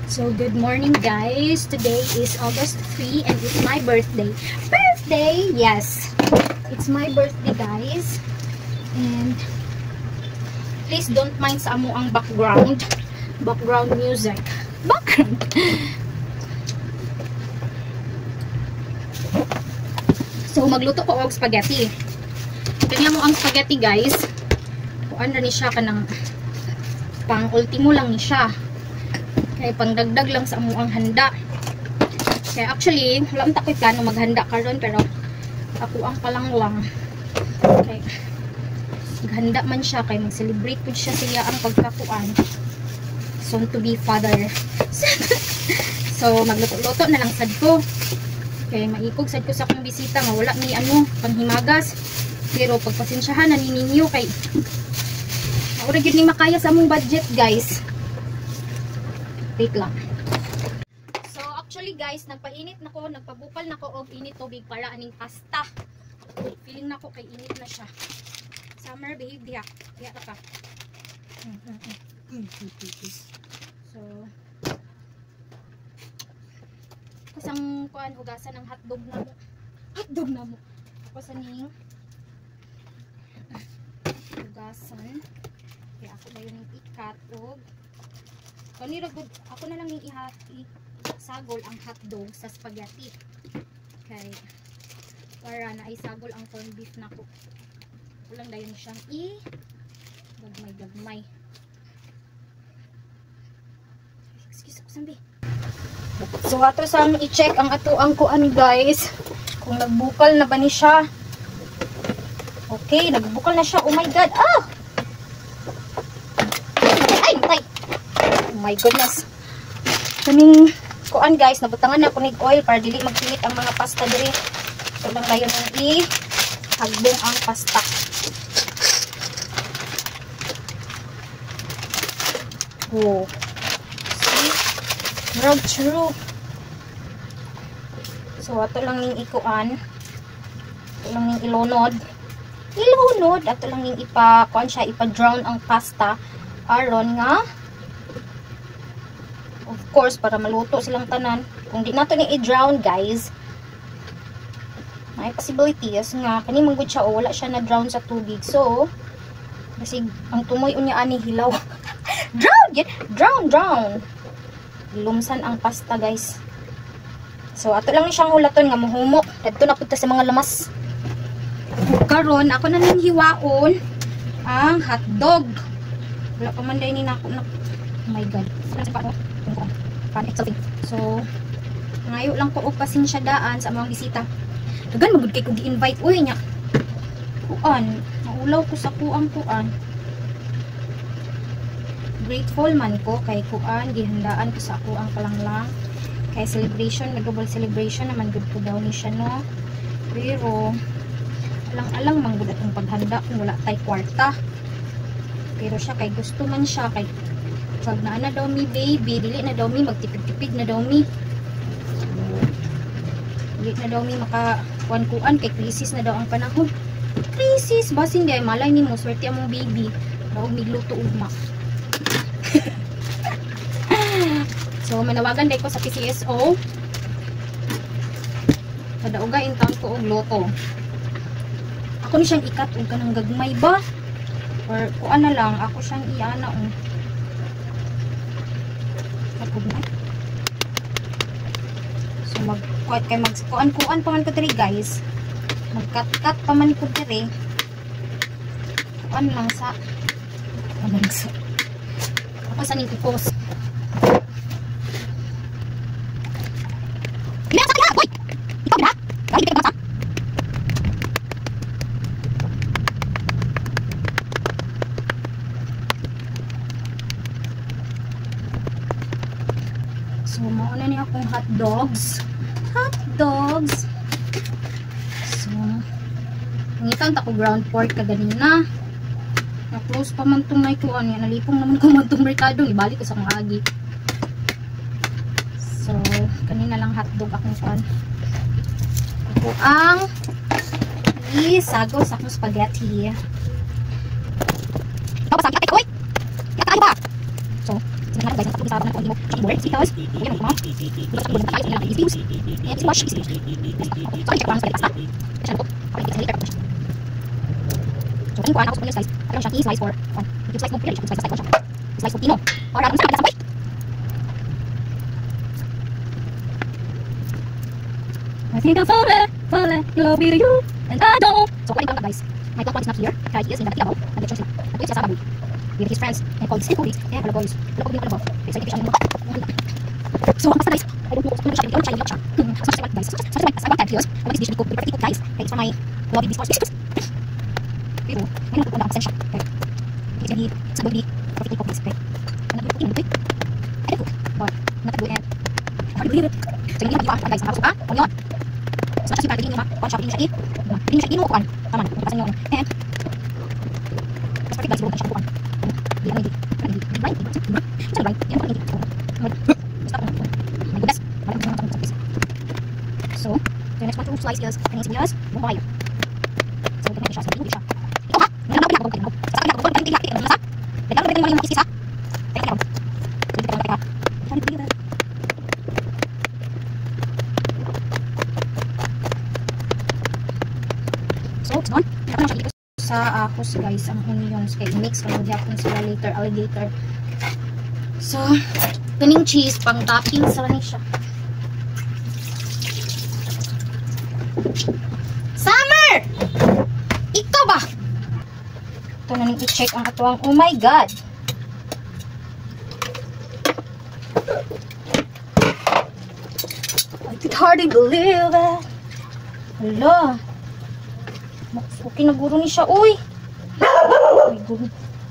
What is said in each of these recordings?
So, good morning guys. Today is August 3 and it's my birthday. Birthday! Yes! It's my birthday guys. And please don't mind sa amo ang background music. Background! So, magluto ko og spaghetti. Kanya mo ang spaghetti guys. Kuan ra ni siya kanang pang ultimo lang ni siya. Kaya pangdagdag lang sa amo ang handa. Kaya actually, wala man takoy plano maghanda karon pero ako ang palangwang. Okay. Maghanda man siya kay mag-celebrate pud siya siya ang pagkakuan. Soon to be father. So magluto-luto na lang sad ko. Kaya maikog sad ko sa akong bisita nga wala ni ano panghimagas. Pero pagpasensyahan na ninyo kay ora gyud ni makaya sa among budget guys. Wait lang. So actually guys, nagpainit na ko, nagpabukal na ko og init tubig para aning pasta. Feeling na ko kay init na siya. Summer behave diha. Diha ka. So kasang kuan hugasan ng hotdog na mo. Hotdog na mo. Ako sa ning hugasan. Kaya ako ba yung ikat og ako na lang yung isagol ang hotdog sa spaghetti. Okay. Para na isagol ang corned beef na ko. Kulang dayon siyang gagmay. Excuse ko sambi. So ato sang i-check ang ato ang kuan guys. Kung nagbukal na ba ni siya. Okay, nagbukal na siya. Oh my god. Ah! Oh my goodness. Kaming kuan guys, nabutangan na ko nig oil para dili magpilit ang mga pasta diri. So lang dayon ang hagbong ang pasta. Oh. See? Murag true. So ato lang ning ikuan. Ato lang ning ilunod. Ato lang ning kuan siya ipa-drown ang pasta aron nga of course, para maluto silang tanan. Kung di nato ni i-drown, guys, may possibilities nga, kani manggod siya, o wala siya na-drown sa tubig. So, kasi, ang tumoy unya ani hilaw. Drown! Lumsan ang pasta, guys. So, ato lang ni siyang hulaton nga mahumok. Dito na punta sa mga lamas. Karon, ako na nang hiwaon ang hotdog. Wala pa man dahil ni nako. Oh my god. So, ngayon lang ko og pasensya daan sa mga bisita. Dagan magud kay ko gi-invite uy nya. Kuan, maulaw ko sa kuang kuan. Grateful man ko kay kuan gihandaan ko sa kuang palanglang. Kay celebration, double celebration naman gud ko daw ni siya no. Pero alang-alang man gud atong paghanda kung wala tay kwarta. Pero siya kay gusto man siya kay pag na daw mi baby, dili na daw mi magtipid-tipid na daw mi. Dili na daw mi makakuan-kuan kay krisis na daw ang panahon. Krisis basin di ay malay nimo swerte among baby. Daw migluto ugma. So manawagan dai ko sa PCSO. Kada uga in town ko og loto. Ako ni siyang ikat og kanang gagmay ba? Or kuan na lang ako siyang iana og so magkuan pa man ko diri guys, magkat-kat pa man ko diri kuan lang sa ako sa ning post so mauna ni akong hotdogs. So ngitan ta ko ground pork kaganina. Na-close pa man tong naikuan nga nalipong naman ko man tong merkado, ibalik ko sa akong agi. So kanina lang hotdog akong kuan. Ako ang isagaw sa akong spaghetti. So, sige na guys, sa ng mo chopping board because yan mo dito sa board tayo sa views and squash so check lang sa pasta kasi ko kapag kita sa so kung kuha ako sa slice pero siya slice for yung slice mo pili slice for tino para ang sa sabay I think I'm falling in love with you and I don't so what I guys my top one is not here kaya he is in the Tiago and the choice sa Sababu with his friends and called Sikoris and hello boys look at the it's like fish so ang pasta guys I don't know kung siya yung siya so guys so sa mga videos I want this dish ko perfect guys kaya it's for my love this course pero may nagpupunta ako sa siya okay it's really sa body perfect ko guys okay ano yung cooking I don't cook but not good and how do you do it so yung guys tapos pa onion so kasi para tingin mo on shop din siya ino kuan tama na pasan yung and perfect guys bukan siya kuan di ano di right so right yan ang so the next one to slice is sibuyas bumbaya so the next siya ito ha meron ako pinako sa kanya ko pwede laki ang lasa dagdag na din yung isa teka so it's done ako na siya dito sa ahos guys ang onions kay mix kami gyapon sila later alligator so kaning cheese pang topping sa ni siya Summer! Ikaw ba? Ito na ning i-check ang atuang oh my god I could hardly believe it hala okay na guro ni siya uy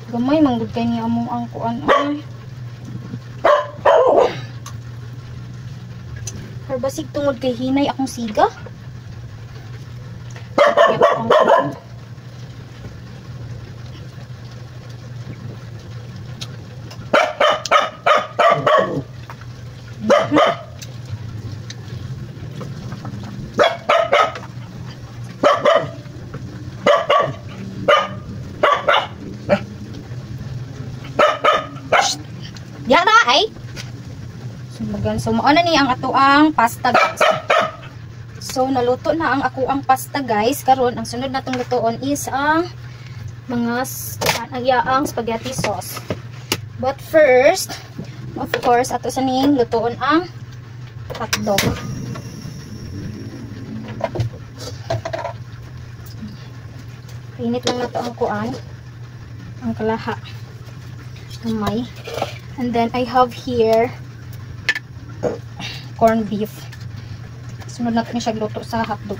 gamay manggod kay niya among ang kuan ay basig tungod kay hinay akong siga yan na ay so mauna ni ang atoang pasta guys so naluto na ang ako ang pasta guys karon ang sunod natong lutoon is ang mga ang spaghetti sauce but first of course ato sa ning lutoon ang hotdog init lang nato ang kuan ang kalaha kamay and then I have here corned beef. Sunod natin siya luto sa hotdog.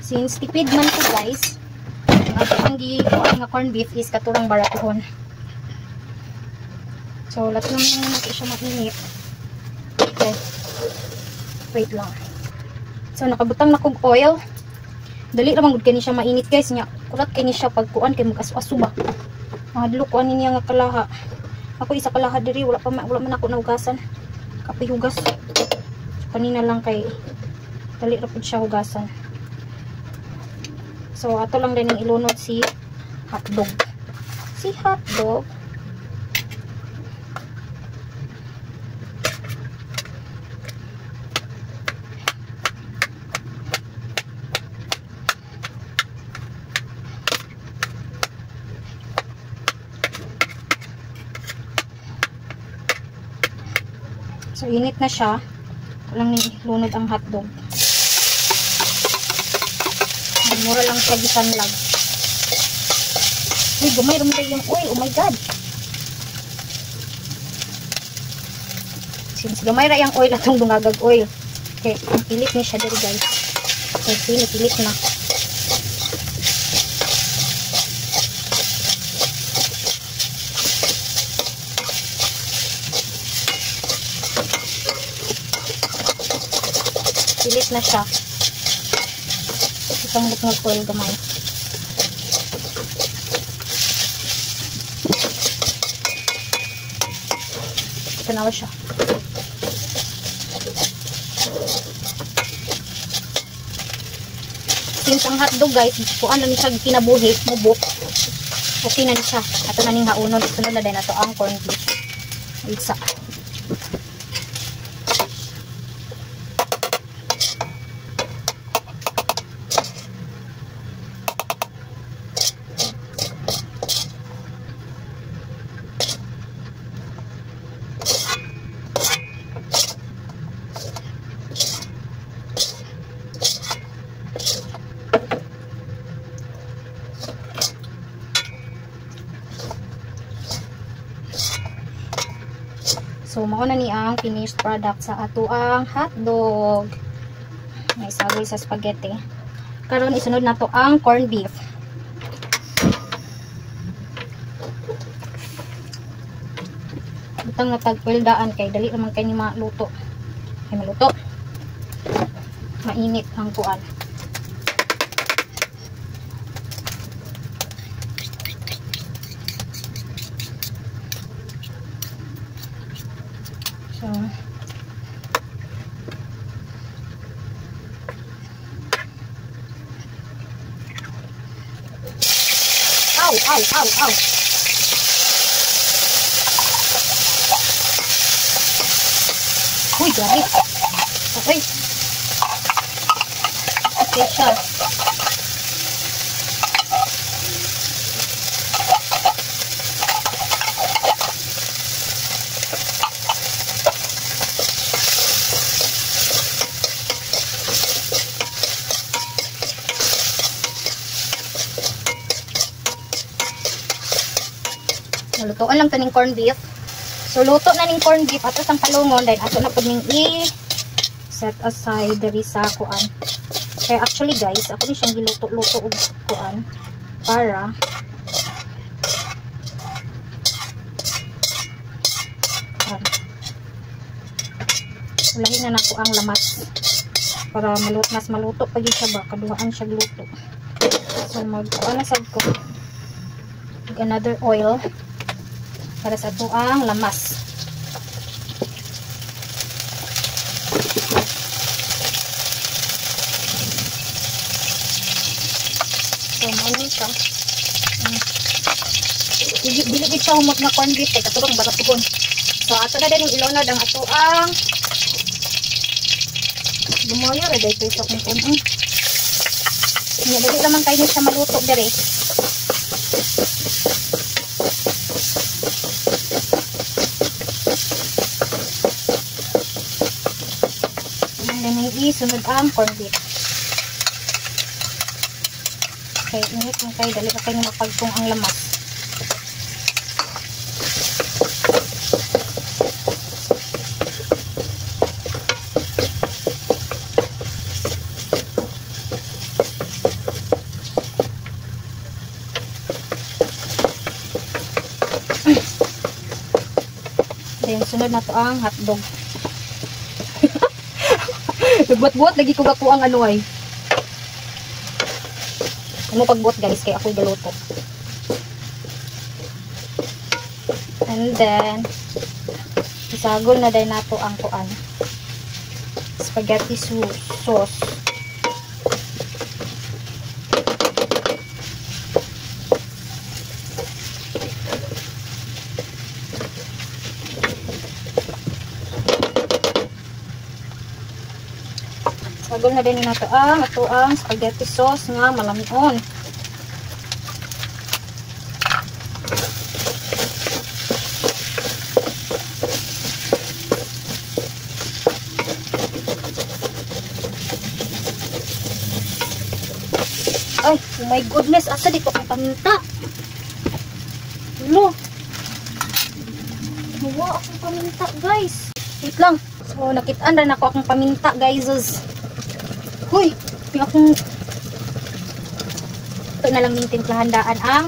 Since tipid man ko guys, ang gikuha nga corned beef is katurang baratuhon. So, lahat naman natin siya mainit. Okay. Wait lang. So, nakabutang na kong oil. Dali ramang gud kani siya mainit guys. Nya, kurat kani siya pagkuan kay mag-asu-asu ba. Hadlo ko ani niya nga kalaha. Ako isa kalaha diri wala man ako nahugasan. Kapoy hugas. So, kanina lang kay dali ra pud siya hugasan. So ato lang din ilunod si hotdog. Si hotdog. So, init na siya. Walang nilunod ang hotdog. Mura lang siya gisanlag. Uy, gumay rumay yung oil. Oh my god. Since gumay ra yung oil atong dungagag oil. Okay, ang pilit ni siya dito guys. Okay, pilit na. Pilit na siya. Isang lutong oil gamay. Tanawa siya. Since ang hotdog guys, kuan lang siya kinabuhi, mubok. Okay na siya. Ato na ning haunod. Sunod na din ato ang corned beef. Isa. So, mao na ni ang finished product sa ato ang hotdog. May sagol sa spaghetti. Karon isunod na to ang corned beef. Butang na tag-oil daan kay dali naman kay ni maluto. Ay maluto. Mainit ang kuan. So, ow, ow, ow, ow. Uy, grabe. Okay. Okay siya. Lutoan lang taning corned beef. So luto na ning corned beef ato sang kalungon then ato na pud ning set aside diri sa kuan. Kaya actually guys, ako ni siyang giluto-luto og kuan para ulahin na nako ang lamas para mas maluto pa gyud siya ba kaduhaan siya luto. So mag-kuan na sad ko another oil para sa tuang lamas. So, ano siya? Dili siya humot na corned beef. Katulong baratugon. So, ato na din yung ilunod ang ato ang bumoyo. Reday ito sa kung kung. Dili naman kayo siya maluto dire. Sunod ang corned beef. Okay, init mo kayo. Dali ka kayo mapagtong ang lamas. Then, sunod na to ang hotdog. Nagbuot-buot lagi ko gaku ang ano ay. Ano pagbuot guys kay ako'y galuto. And then isagol na din nato ang kuan. Spaghetti sauce. Sagol na din nato ang spaghetti sauce nga malamion. Ay, oh my goodness, asa dito ang paminta? Hello. Nawa akong paminta, guys. Wait lang. So, nakitaan rin ako akong paminta, guys. Huy, yung akong ito na lang yung timplahandaan ang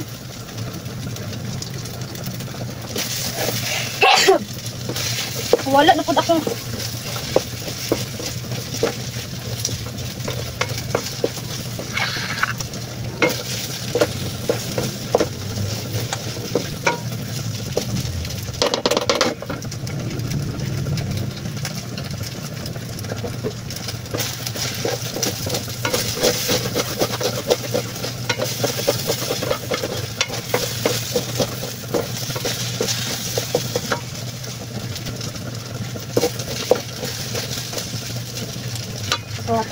wala na po akong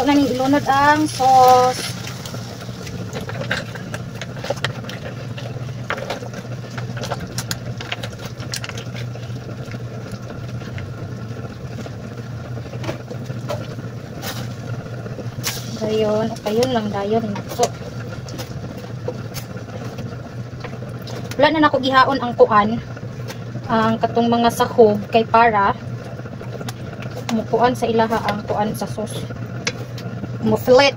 na ning ilunod ang sauce. Dayon, ayun lang dayon nako. Wala na nako gihaon ang kuan, ang katong mga sahog kay para mukuan sa ilaha ang kuan sa sauce. Mufilet.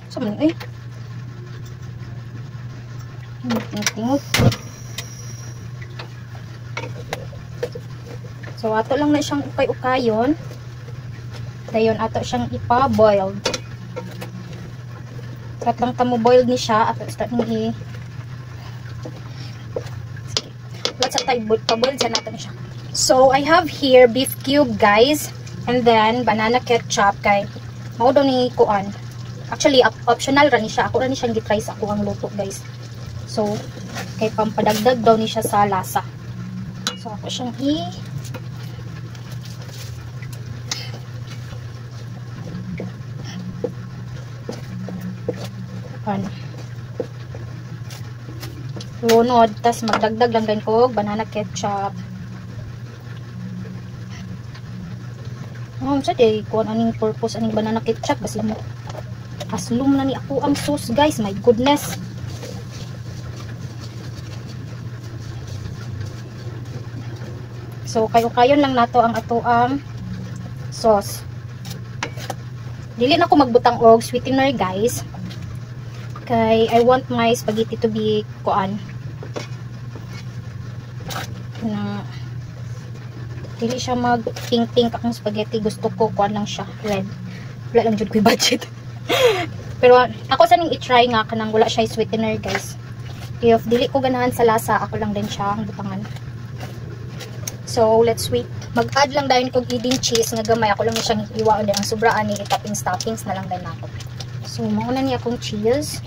So man eh. Tingot. So ato lang na siyang ukay-ukayon. Dayon ato siyang ipa-boil. Kat lang tamo boiled ni siya, ato start ni let's say pa-boil siya natin siya. So I have here beef cube guys, and then banana ketchup kay mao daw ni kuan. Actually optional ra ni siya. Ako ra ni siyang gitry sa ako ang luto guys. So kay pampadagdag daw ni siya sa lasa. So ako siyang lunod, tas magdagdag lang din ko banana ketchup. Sa day kung aning purpose aning banana ketchup basta mo aslum na ni ako ang sauce guys, my goodness. So kayo-kayon lang nato ang ato ang sauce. Dili na ko magbutang og sweetener guys. Kay I want my spaghetti to be kuan na dili siya mag pink akong spaghetti. Gusto ko kuan lang siya red. Wala lang jud ko budget. Pero ako sa ning i-try nga kanang wala siya sweetener guys. If dili ko ganahan sa lasa, ako lang din siya ang butangan. So let's wait. Mag-add lang dayon kog hidden cheese nga gamay. Ako lang ni siyang iwaon din ang sobraan ni toppings na lang din ako. So mauna ni akong cheese.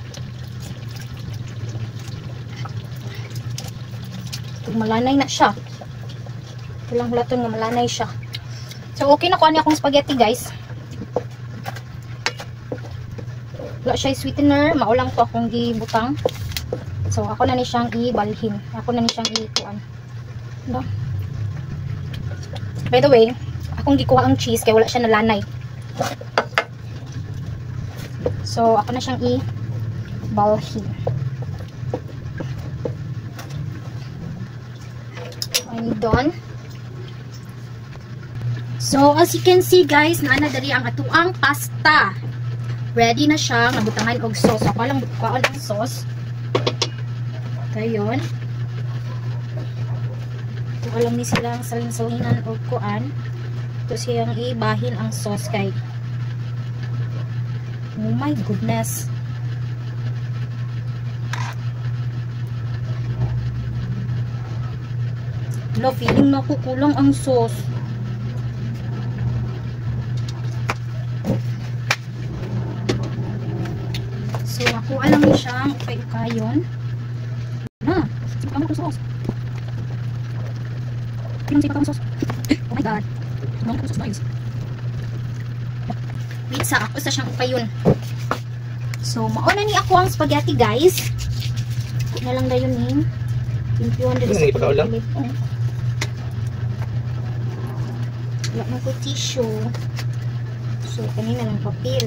Malanay na siya. Walang hulaton nga malanay siya. So okay na ko ani akong spaghetti guys. Wala siya sweetener, maulang to akong gibutang. So ako na ni siyang ibalhin. Ako na ni siyang ikuan. No? By the way, akong gikuha ang cheese kaya wala siya nalanay. So ako na siyang ibalhin. I'm done. So as you can see guys, naana diri ang atuang pasta. Ready na siya, nabutangan og sauce. Ako lang bukaon ang sauce. Dayon. Ito alam ni silang salin-salinan og kuan. Ito siyang ibahin ang sauce kay. Oh my goodness. Wala, feeling na ako kulang ang sauce. So, ako alam niya siyang ukay-ukayon. Na, sipa mo ko sauce. Sipa mo sauce. Oh my god. Sipa mo ko sauce. Wait, sa ako sa siyang ukayon. So, mauna ni ako ang spaghetti guys. Na lang na yun eh. Impyon din sa spaghetti. Wala na ko tissue. So, kanina lang papel.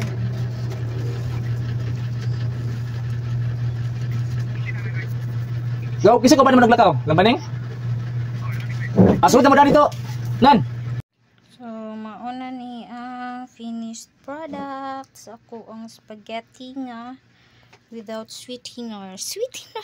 Go, kisa ko pa naman naglakaw? Lambaning? Asud na mo dito. Nan. So, mauna ni ang finished product. So, ako ang spaghetti nga without sweetener. Sweetener?